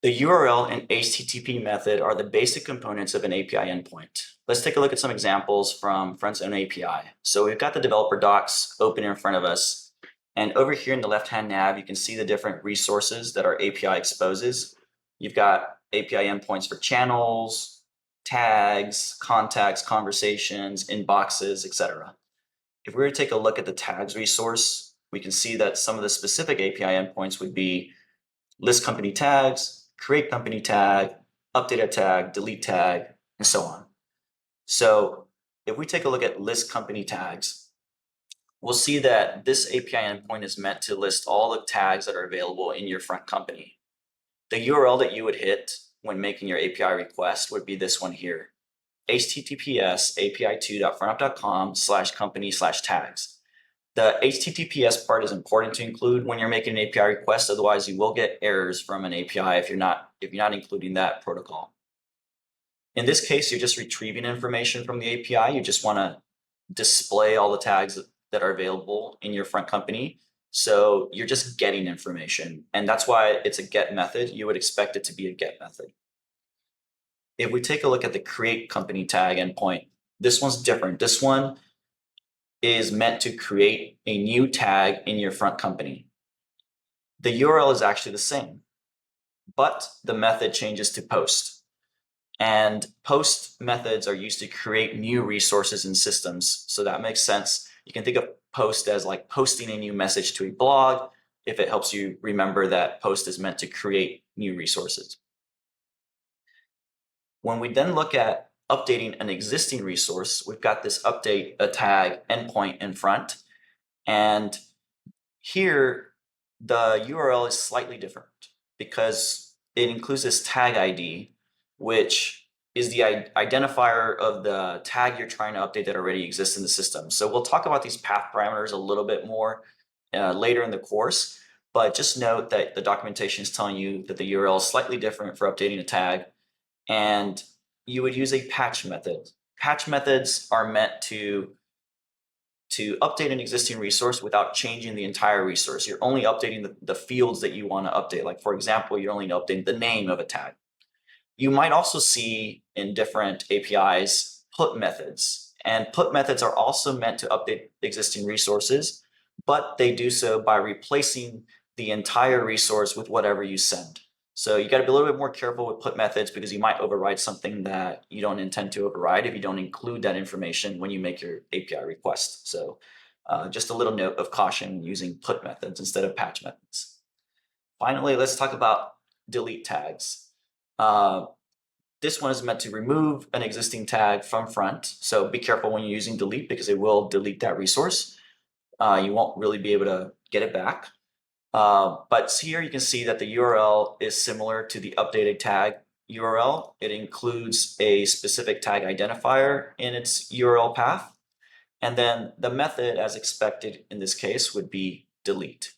The URL and HTTP method are the basic components of an API endpoint. Let's take a look at some examples from Front's own API. So we've got the developer docs open in front of us. And over here in the left-hand nav, you can see the different resources that our API exposes. You've got API endpoints for channels, tags, contacts, conversations, inboxes, etc. If we were to take a look at the tags resource, we can see that some of the specific API endpoints would be list company tags, create company tag, update a tag, delete tag, and so on. So if we take a look at list company tags, we'll see that this API endpoint is meant to list all the tags that are available in your front company. The URL that you would hit when making your API request would be this one here, https api2.frontapp.com/company/tags. The HTTPS part is important to include when you're making an API request. Otherwise, you will get errors from an API if you're not including that protocol. In this case, you're just retrieving information from the API. You just want to display all the tags that are available in your front company. So you're just getting information, and that's why it's a get method. You would expect it to be a get method. If we take a look at the create company tag endpoint, this one's different. This one is meant to create a new tag in your front company. The URL is actually the same, but the method changes to post. And post methods are used to create new resources and systems. So that makes sense. You can think of post as like posting a new message to a blog, if it helps you remember that post is meant to create new resources. When we then look at updating an existing resource, we've got this update a tag endpoint in front. And here, the URL is slightly different because it includes this tag ID, which is the identifier of the tag you're trying to update that already exists in the system. So we'll talk about these path parameters a little bit more later in the course, but just note that the documentation is telling you that the URL is slightly different for updating a tag, and you would use a patch method. Patch methods are meant to update an existing resource without changing the entire resource. You're only updating the fields that you want to update. Like, for example, you're only updating the name of a tag. You might also see in different APIs put methods, and put methods are also meant to update existing resources, but they do so by replacing the entire resource with whatever you send. So you got to be a little bit more careful with put methods because you might override something that you don't intend to override if you don't include that information when you make your API request. So just a little note of caution using put methods instead of patch methods. Finally, let's talk about delete tags. This one is meant to remove an existing tag from front. So be careful when you're using delete because it will delete that resource. You won't really be able to get it back. But here you can see that the URL is similar to the updated tag URL. It includes a specific tag identifier in its URL path. And then the method, as expected in this case, would be delete.